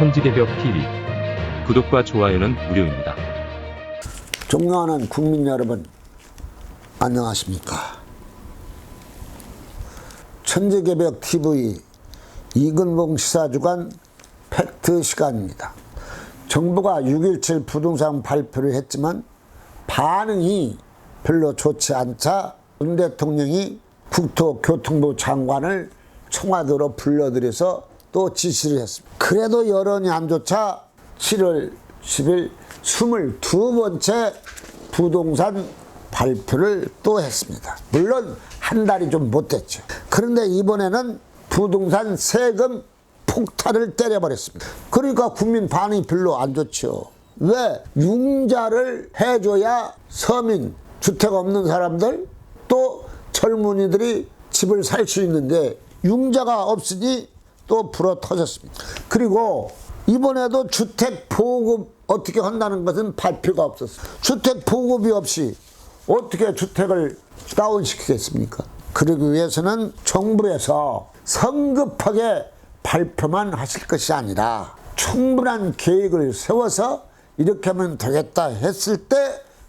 천지개벽TV 구독과 좋아요는 무료입니다. 존경하는 국민 여러분, 안녕하십니까? 천지개벽TV 이근봉 시사주간 팩트 시간입니다. 정부가 6.17 부동산 발표를 했지만 반응이 별로 좋지 않자 윤 대통령이 국토교통부 장관을 청와대로 불러들여서 또 지시를 했습니다. 그래도 여론이 안 좋자 7월 10일 22번째 부동산 발표를 또 했습니다. 물론 한 달이 좀 못됐죠. 그런데 이번에는 부동산 세금 폭탄을 때려버렸습니다. 그러니까 국민 반응이 별로 안 좋죠. 왜? 융자를 해줘야 서민, 주택 없는 사람들, 또 젊은이들이 집을 살 수 있는데 융자가 없으니 또 불어 터졌습니다. 그리고 이번에도 주택 보급 어떻게 한다는 것은 발표가 없었어요. 주택 보급이 없이 어떻게 주택을 다운시키겠습니까? 그러기 위해서는 정부에서 성급하게 발표만 하실 것이 아니라 충분한 계획을 세워서 이렇게 하면 되겠다 했을 때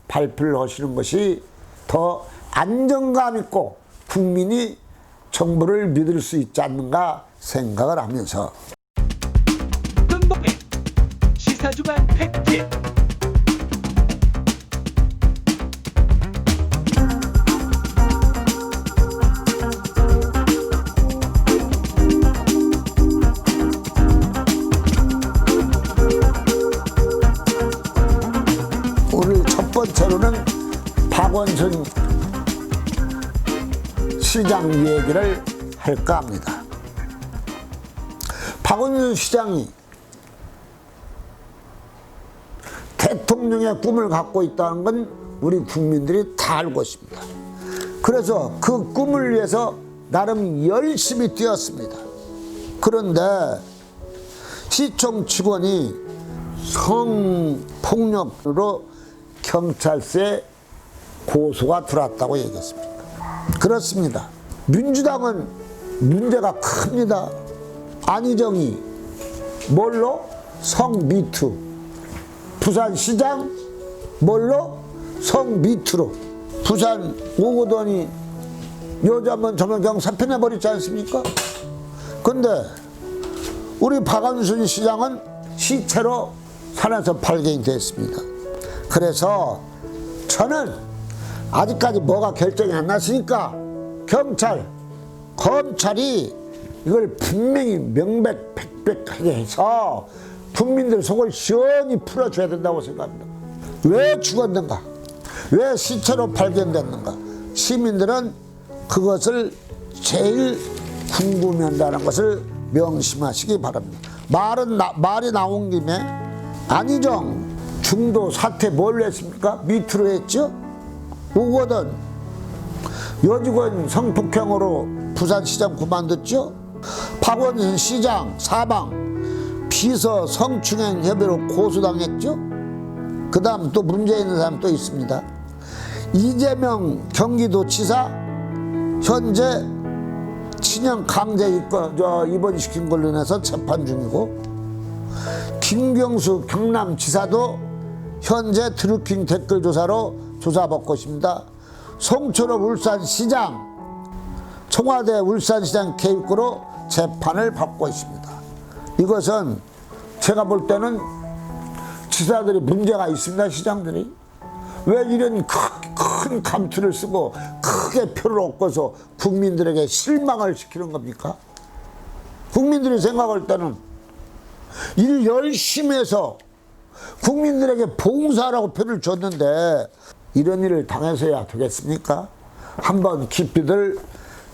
발표를 하시는 것이 더 안정감 있고 국민이 정부를 믿을 수 있지 않는가 생각을 하면서 이근봉의 시사주간 팩트. 오늘 첫 번째로는 박원순 시장 얘기를 할까 합니다. 박원순 시장이 대통령의 꿈을 갖고 있다는 건 우리 국민들이 다 알고 있습니다. 그래서 그 꿈을 위해서 나름 열심히 뛰었습니다. 그런데 시청 직원이 성폭력으로 경찰서에 고소가 들어왔다고 얘기했습니다. 그렇습니다. 민주당은 문제가 큽니다. 안희정이 뭘로? 성미투. 부산시장 뭘로? 성미투로. 부산 오거돈이 여자 한번 저면 사표내버리지 않습니까? 근데 우리 박원순 시장은 시체로 산에서 발견이 됐습니다. 그래서 저는 아직까지 뭐가 결정이 안 났으니까 경찰, 검찰이 이걸 분명히 명백백백하게 해서 국민들 속을 시원히 풀어줘야 된다고 생각합니다. 왜 죽었는가? 왜 시체로 발견됐는가? 시민들은 그것을 제일 궁금해한다는 것을 명심하시기 바랍니다. 말이 나온 김에 안희정 중도 사퇴 뭘 했습니까? 미투로 했죠? 오거돈 여직원 성폭행으로 부산시장 그만뒀죠? 박원순 시장 사방 비서 성추행 혐의로 고소당했죠? 그 다음 또 문제 있는 사람 또 있습니다. 이재명 경기도지사 현재 친형 강제 입원시킨 걸로 인해서 재판 중이고, 김경수 경남지사도 현재 드루킹 댓글 조사로 조사받고 있습니다. 송철호 울산시장 청와대 울산시장 개입으로 재판을 받고 있습니다. 이것은 제가 볼 때는 지사들이 문제가 있습니다. 시장들이 왜 이런 큰 감투를 쓰고 크게 표를 엎어서 국민들에게 실망을 시키는 겁니까? 국민들이 생각할 때는 일 열심히 해서 국민들에게 봉사라고 표를 줬는데 이런 일을 당해서야 되겠습니까? 한번 깊이들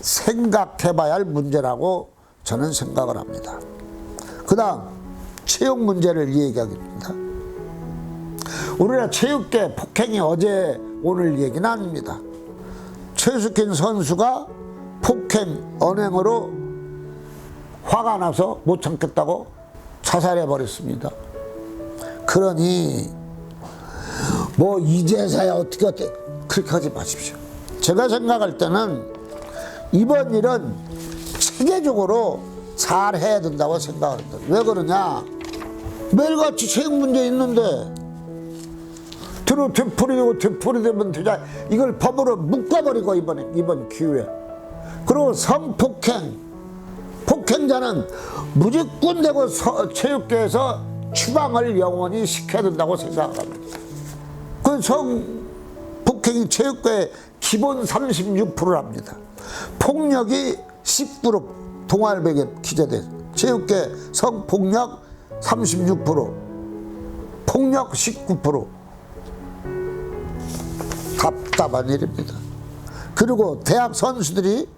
생각해 봐야 할 문제라고 저는 생각을 합니다. 그 다음 체육 문제를 얘기하겠습니다. 우리나라 체육계 폭행이 어제 오늘 얘기는 아닙니다. 최숙현 선수가 폭행 언행으로 화가 나서 못 참겠다고 자살해 버렸습니다. 그러니 뭐 이제서야 어떻게 그렇게 하지 마십시오. 제가 생각할 때는 이번 일은 체계적으로 잘 해야 된다고 생각합니다. 왜 그러냐? 매일같이 세금 문제 있는데 되풀이되면 되자. 이걸 법으로 묶어버리고 이번 기회에. 그리고 성폭행, 폭행자는 무조건 되고 체육계에서 추방을 영원히 시켜야 된다고 생각합니다. 그 성폭행이 체육계의 기본 36%랍니다. 폭력이 19% 동아일보에 기재돼. 체육계 성폭력 36%, 폭력 19%. 답답한 일입니다. 그리고 대학 선수들이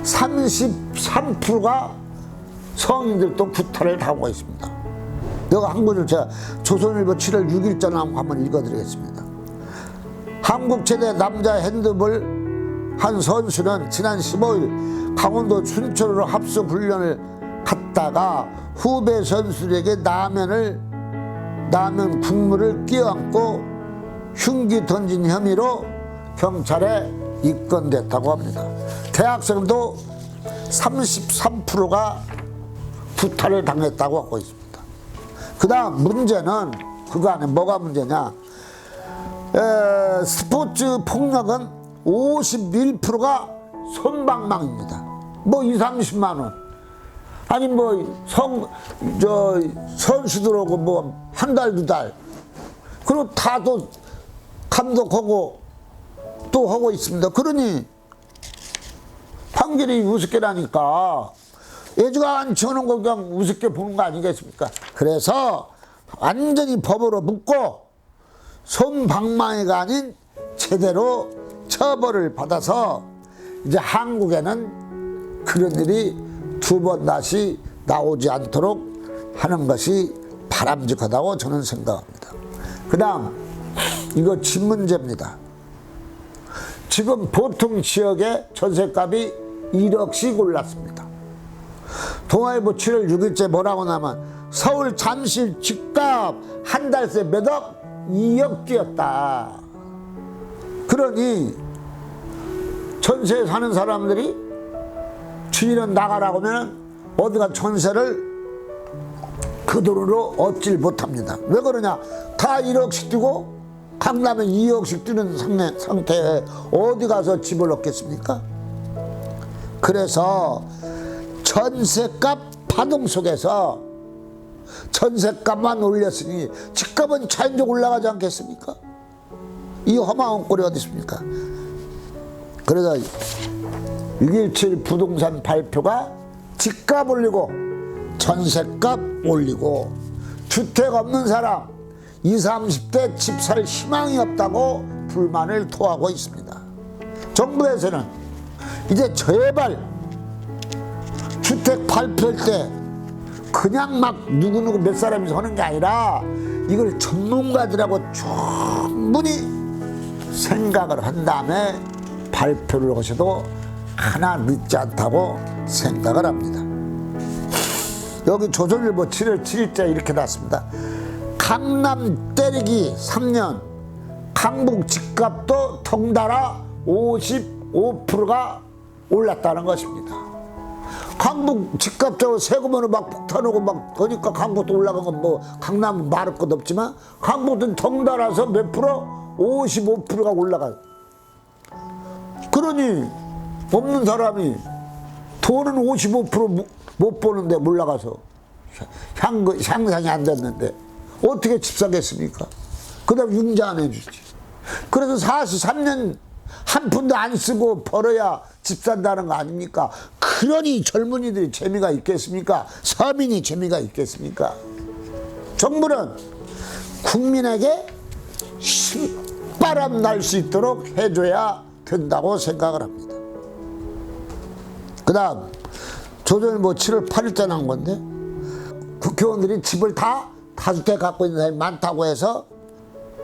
33%가 성인들도 구타를 당하고 있습니다. 내가 한 것을 제가 조선일보 7월 6일자 한번 읽어드리겠습니다. 한국 최대 남자 핸드볼 한 선수는 지난 15일 강원도 춘천으로 합숙 훈련을 갔다가 후배 선수들에게 라면 국물을 끼얹고 흉기 던진 혐의로 경찰에 입건됐다고 합니다. 대학생도 33%가 구타를 당했다고 하고 있습니다. 그 다음 문제는 그거 안에 뭐가 문제냐. 스포츠 폭력은 51%가 솜방망입니다. 뭐 20, 30만 원. 아니 뭐 선수들하고 뭐 한 달, 두 달. 그리고 다도 감독하고 또 하고 있습니다. 그러니 판결이 우습게 나니까 애주간 쳐놓은 거 그냥 우습게 보는 거 아니겠습니까? 그래서 완전히 법으로 묶고 솜방망이가 아닌 제대로 처벌을 받아서 이제 한국에는 그런 일이 두 번 다시 나오지 않도록 하는 것이 바람직하다고 저는 생각합니다. 그 다음 이거 집 문제입니다. 지금 보통 지역의 전셋값이 1억씩 올랐습니다. 동아일보 7월 6일째 뭐라고 나면 서울 잠실 집값 한 달 새 몇 억? 2억 뛰었다. 그러니 전세 사는 사람들이 주인은 나가라고 하면 어디가 전세를 그 돈으로 얻질 못합니다. 왜 그러냐? 다 1억씩 뛰고 강남에 2억씩 뛰는 상태에 어디 가서 집을 얻겠습니까? 그래서 전세값 파동 속에서 전세값만 올렸으니 집값은 자연적으로 올라가지 않겠습니까? 이 험한 꼴이 어디 있습니까? 그래서 6.17 부동산 발표가 집값 올리고 전세값 올리고 주택 없는 사람 20, 30대 집 살 희망이 없다고 불만을 토하고 있습니다. 정부에서는 이제 제발 주택 발표할 때 그냥 막 누구누구 몇 사람이 하는 게 아니라 이걸 전문가들하고 충분히 생각을 한 다음에 발표를 하셔도 하나 늦지 않다고 생각을 합니다. 여기 조선일보 7월 7일째 이렇게 났습니다. 강남 때리기 3년 강북 집값도 덩달아 55%가 올랐다는 것입니다. 강북 집값도 세금으로 막 폭탄하고 막 그러니까 강북도 올라간 건 뭐 강남은 말할 것 없지만 강북은 덩달아서 몇 프로? 55%가 올라가요. 그러니 없는 사람이 돈은 55% 못 버는데 올라가서 향상이 안 됐는데 어떻게 집 사겠습니까? 그 다음 융자 안 해주지. 그래서 43년 한 푼도 안 쓰고 벌어야 집 산다는 거 아닙니까? 그러니 젊은이들이 재미가 있겠습니까? 서민이 재미가 있겠습니까? 정부는 국민에게 신바람 날 수 있도록 해줘야 된다고 생각을 합니다. 그 다음 조선일보 7월 8일자 난 건데 국회의원들이 집을 다 다주택 갖고 있는 사람이 많다고 해서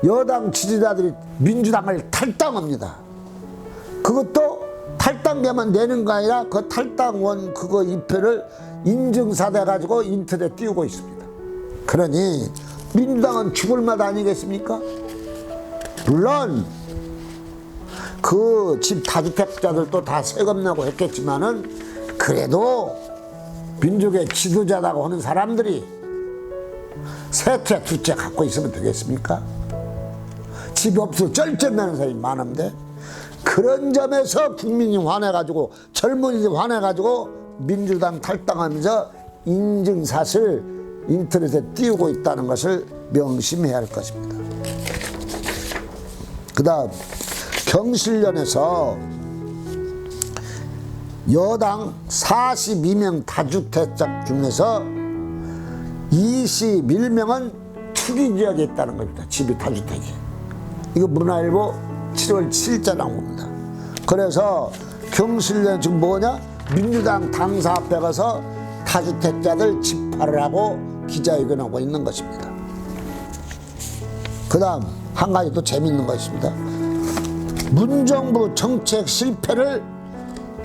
여당 지지자들이 민주당을 탈당합니다. 그것도 탈당계만 내는 거 아니라 그 탈당원 그거 입표를 인증사대 가지고 인터넷 띄우고 있습니다. 그러니 민주당은 죽을 맛 아니겠습니까? 물론 그 집 다주택자들도 다 세금 내고 했겠지만은 그래도 민족의 지도자라고 하는 사람들이 셋째, 둘째 갖고 있으면 되겠습니까? 집 없어 쩔쩔매는 사람이 많은데, 그런 점에서 국민이 화내가지고, 젊은이들이 화내가지고 민주당 탈당하면서 인증샷을 인터넷에 띄우고 있다는 것을 명심해야 할 것입니다. 그 다음 경실련에서 여당 42명 다주택자 중에서 21명은 투기지역에 있다는 겁니다. 집이 다주택이. 이거 문화일보 7월 7일자 나온 겁니다. 그래서 경실련 지금 뭐냐? 민주당 당사 앞에 가서 다주택자들 집파를 하고 기자회견하고 있는 것입니다. 그 다음 한 가지 또 재밌는 거 있습니다. 문정부 정책 실패를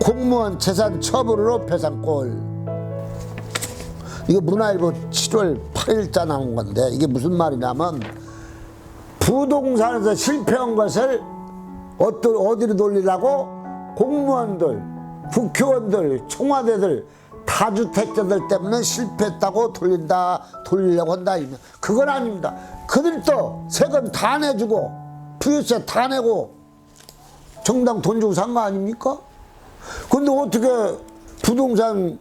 공무원 재산 처분으로 배상골. 이거 문화일보 7월 8일자 나온 건데, 이게 무슨 말이냐면 부동산에서 실패한 것을 어디로 돌리라고 공무원들, 국회의원들, 청와대들, 다주택자들 때문에 실패했다고 돌리려고 한다. 그건 아닙니다. 그들도 세금 다 내주고 부유세 다 내고 정당 돈 주고 산 거 아닙니까? 근데 어떻게 부동산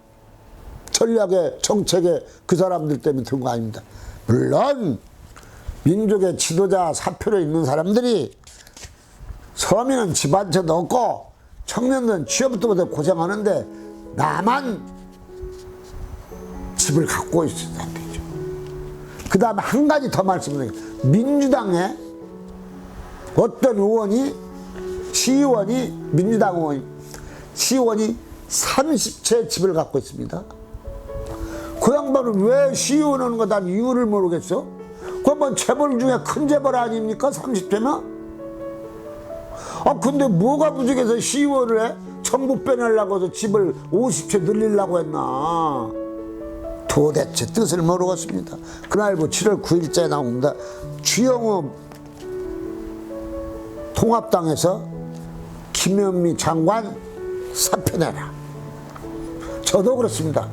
전략에 정책에 그 사람들 때문에 든 거 아닙니다. 물론 민족의 지도자 사표로 있는 사람들이 서민은 집 한 채도 없고 청년들은 취업도 못해 고생하는데 나만 집을 갖고 있어야 되죠. 그 다음에 한 가지 더 말씀드릴게요. 민주당에 어떤 의원이, 시의원이, 민주당 의원이, 시의원이 30채 집을 갖고 있습니다. 그 양반은 왜 시의원 하는 거 난 이유를 모르겠어? 그건 재벌 중에 큰 재벌 아닙니까? 30채면? 아, 근데 뭐가 부족해서 시의원을 해? 정부 빼내려고 해서 집을 50채 늘리려고 했나? 도대체 뜻을 모르겠습니다. 그날 7월 9일자에 나옵니다. 주영우 통합당에서 김현미 장관 사표 내라. 저도 그렇습니다.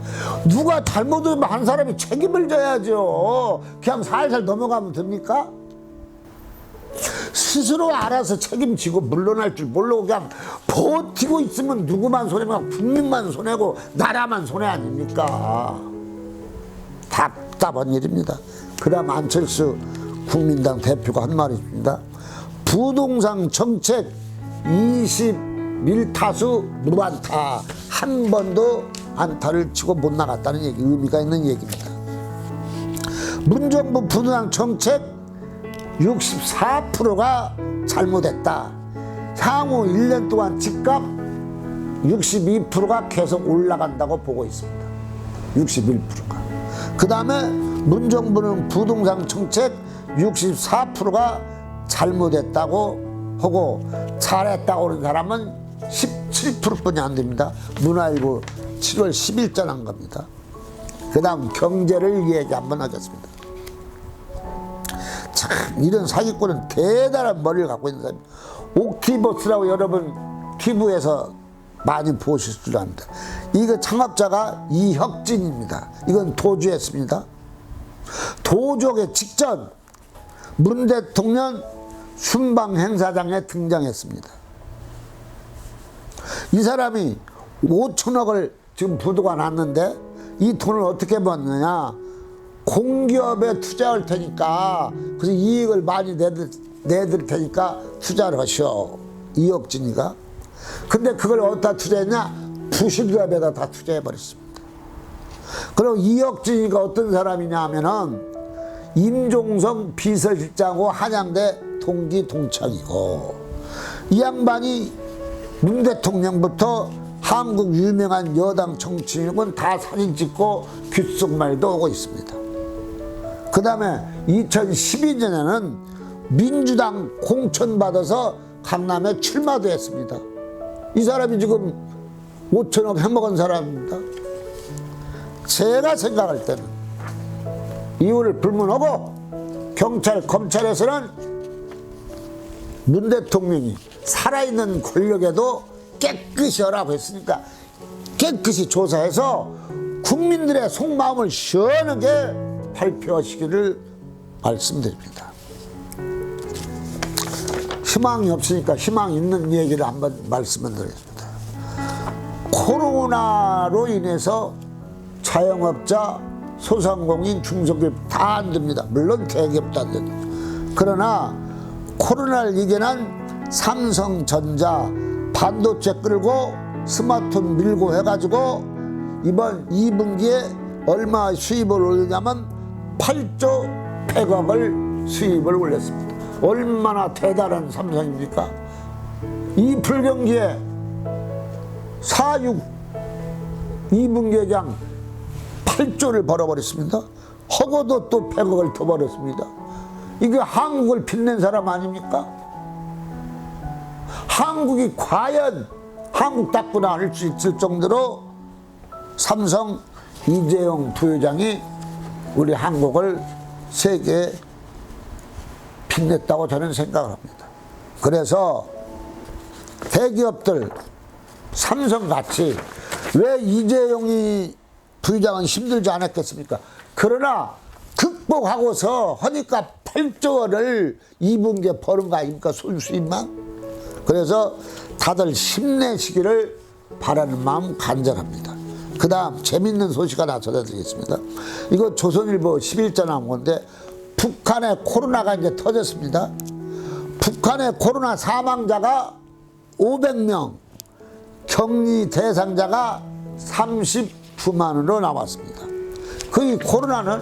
누가 잘못하면 한 사람이 책임을 져야죠. 그냥 살살 넘어가면 됩니까? 스스로 알아서 책임지고 물러날 줄 모르고 그냥 버티고 있으면 누구만 손해면 국민만 손해고 나라만 손해 아닙니까? 답답한 일입니다. 그다음 안철수 국민당 대표가 한 말이 있습니다. 부동산 정책 21타수 무안타, 한 번도 안타를 치고 못 나갔다는 얘기, 의미가 있는 얘기입니다. 문정부 부동산 정책 64%가 잘못했다. 향후 1년 동안 집값 62%가 계속 올라간다고 보고 있습니다. 61%가. 그 다음에 문정부는 부동산 정책 64%가 잘못했다고 하고 잘했다고 하는 사람은 17%뿐이 안 됩니다. 문화일보 7월 10일자 난 겁니다. 그 다음 경제를 얘기 한번 하겠습니다. 참 이런 사기꾼은 대단한 머리를 갖고 있는 사람입니다. 옥티버스라고 여러분 TV에서 많이 보실 줄 압니다. 이거 창업자가 이혁진입니다. 이건 도주했습니다. 도주하기 직전 문 대통령 순방 행사장에 등장했습니다. 이 사람이 5천억을 지금 부도가 났는데 이 돈을 어떻게 버느냐? 공기업에 투자할 테니까, 그래서 이익을 많이 내드릴 테니까 투자를 하시오. 이혁진이가. 근데 그걸 어디다 투자했냐? 부실기업에다 다 투자해버렸습니다. 그리고 이혁진이가 어떤 사람이냐 하면은 임종성 비서실장하고 한양대 동기 동창이고, 이 양반이 문 대통령부터 한국 유명한 여당 정치인은 다 사진 찍고 귓속말도 오고 있습니다. 그 다음에 2012년에는 민주당 공천받아서 강남에 출마도 했습니다. 이 사람이 지금 5천억 해먹은 사람입니다. 제가 생각할 때는 이유를 불문하고 경찰, 검찰에서는 문 대통령이 살아있는 권력에도 깨끗이 하라고 했으니까 깨끗이 조사해서 국민들의 속마음을 시원하게 발표하시기를 말씀드립니다. 희망이 없으니까 희망 있는 얘기를 한번 말씀을 드리겠습니다. 코로나로 인해서 자영업자, 소상공인, 중소기업 다 안 됩니다. 물론 대기업도 안 됩니다. 그러나 코로나를 이겨낸 삼성전자 반도체 끌고 스마트폰 밀고 해가지고 이번 2분기에 얼마 수입을 올리냐면 8조 100억을 수입을 올렸습니다. 얼마나 대단한 삼성입니까? 이 불경기에 4.6 2분기에 장 8조를 벌어버렸습니다. 허고도 또 100억을 더 벌었습니다. 이게 한국을 빛낸 사람 아닙니까? 한국이 과연 한국답구나 할 수 있을 정도로 삼성 이재용 부회장이 우리 한국을 세계에 빛냈다고 저는 생각을 합니다. 그래서 대기업들 삼성같이 왜 이재용이 부회장은 힘들지 않았겠습니까? 그러나 극복하고서 하니까 8조 원을 2분기에 버는 거 아닙니까? 수입만. 그래서 다들 힘내시기를 바라는 마음 간절합니다. 그 다음 재밌는 소식 하나 전해드리겠습니다. 이거 조선일보 11자 나온 건데 북한에 코로나가 이제 터졌습니다. 북한의 코로나 사망자가 500명, 격리 대상자가 39만으로 나왔습니다. 그 코로나는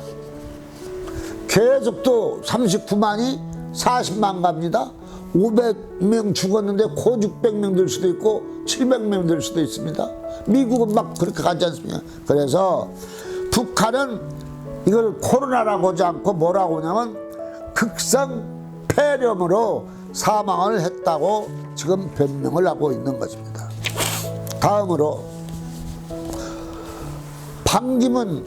계속 또 39만이 40만 갑니다. 500명 죽었는데 고 600명 될 수도 있고 700명 될 수도 있습니다. 미국은 막 그렇게 가지 않습니까? 그래서 북한은 이걸 코로나라고 하지 않고 뭐라고 하냐면 극성 폐렴으로 사망을 했다고 지금 변명을 하고 있는 것입니다. 다음으로 반기문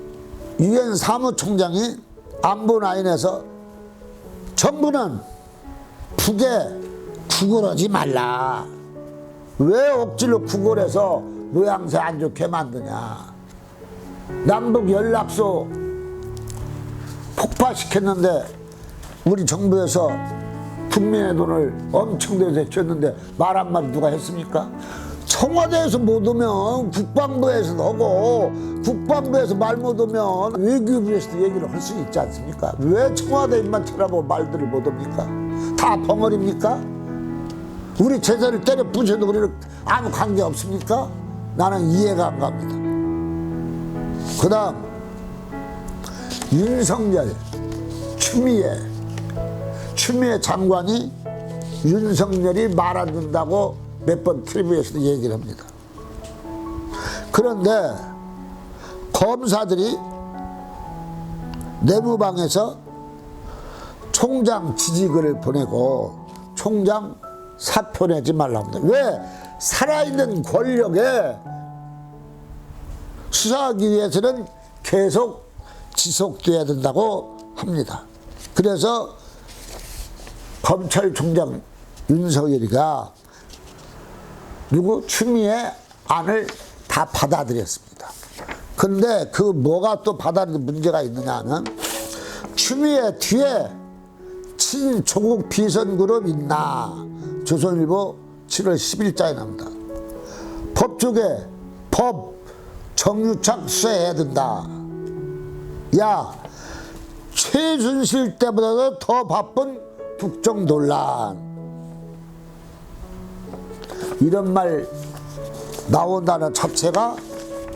유엔 사무총장이 안보라인에서 정부는 북에 구걸하지 말라. 왜 억지로 구걸해서 모양새 안 좋게 만드냐. 남북 연락소 폭파시켰는데 우리 정부에서 국민의 돈을 엄청 대줬는데 말 한마디 누가 했습니까? 청와대에서 못 오면 국방부에서 하고 국방부에서 말 못 오면 외교부에서도 얘기를 할 수 있지 않습니까? 왜 청와대 입만 쳐다보고 말들을 못 옵니까? 다 벙어리입니까? 우리 재산을 때려 부셔도 우리는 아무 관계 없습니까? 나는 이해가 안 갑니다. 그 다음 윤석열 추미애 장관이 윤석열이 말 안 듣는다고 몇 번 TV에서도 얘기를 합니다. 그런데 검사들이 내무방에서 총장 지지글을 보내고 총장 사표 내지 말라고 합니다. 왜? 살아있는 권력에 수사하기 위해서는 계속 지속돼야 된다고 합니다. 그래서 검찰총장 윤석열이가 추미애 안을 다 받아들였습니다. 근데 그 뭐가 또 받아들인 문제가 있느냐 하면 추미애 뒤에 친조국 비선그룹 있나. 조선일보 7월 10일자에 나옵니다. 법조계 법 정유착 수사해야 된다. 야, 최순실 때보다도 더 바쁜 국정 논란. 이런 말 나온다는 자체가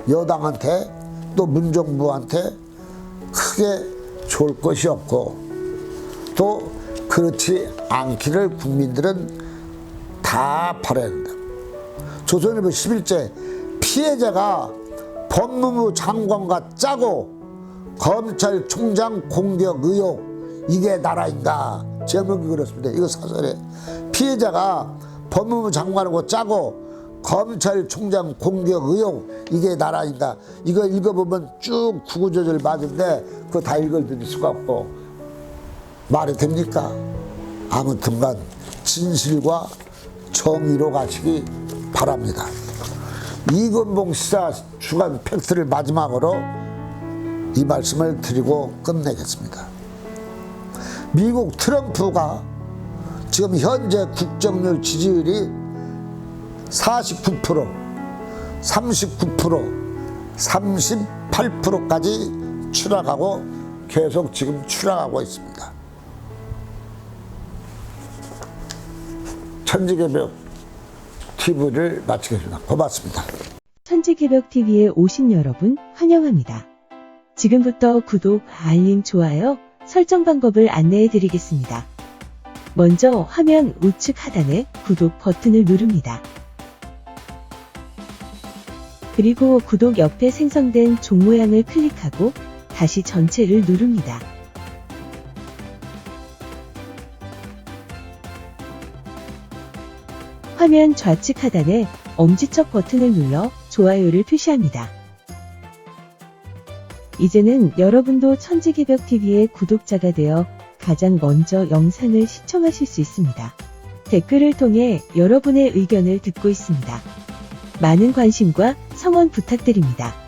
여당한테 또 문정부한테 크게 좋을 것이 없고 또 그렇지 않기를 국민들은 다 바라야 된다. 조선일보 11제 피해자가 법무부 장관과 짜고 검찰총장 공격 의혹 이게 나라인가. 제목이 그렇습니다. 이거 사설에 피해자가 법무부 장관하고 짜고 검찰총장 공격 의혹 이게 나라인가. 이거 읽어보면 쭉 구구절절 맞은데 그거 다 읽어드릴 수가 없고 말이 됩니까? 아무튼간 진실과 정의로 가시기 바랍니다. 이건봉 시사 주간 팩트를 마지막으로 이 말씀을 드리고 끝내겠습니다. 미국 트럼프가 지금 현재 국정률 지지율이 49%, 39%, 38%까지 추락하고 계속 지금 추락하고 있습니다. 천지개벽 TV를 마치겠습니다. 고맙습니다. 천지개벽TV에 오신 여러분 환영합니다. 지금부터 구독, 알림, 좋아요, 설정 방법을 안내해 드리겠습니다. 먼저 화면 우측 하단에 구독 버튼을 누릅니다. 그리고 구독 옆에 생성된 종 모양을 클릭하고 다시 전체를 누릅니다. 화면 좌측 하단에 엄지척 버튼을 눌러 좋아요를 표시합니다. 이제는 여러분도 천지개벽TV의 구독자가 되어 가장 먼저 영상을 시청하실 수 있습니다. 댓글을 통해 여러분의 의견을 듣고 있습니다. 많은 관심과 성원 부탁드립니다.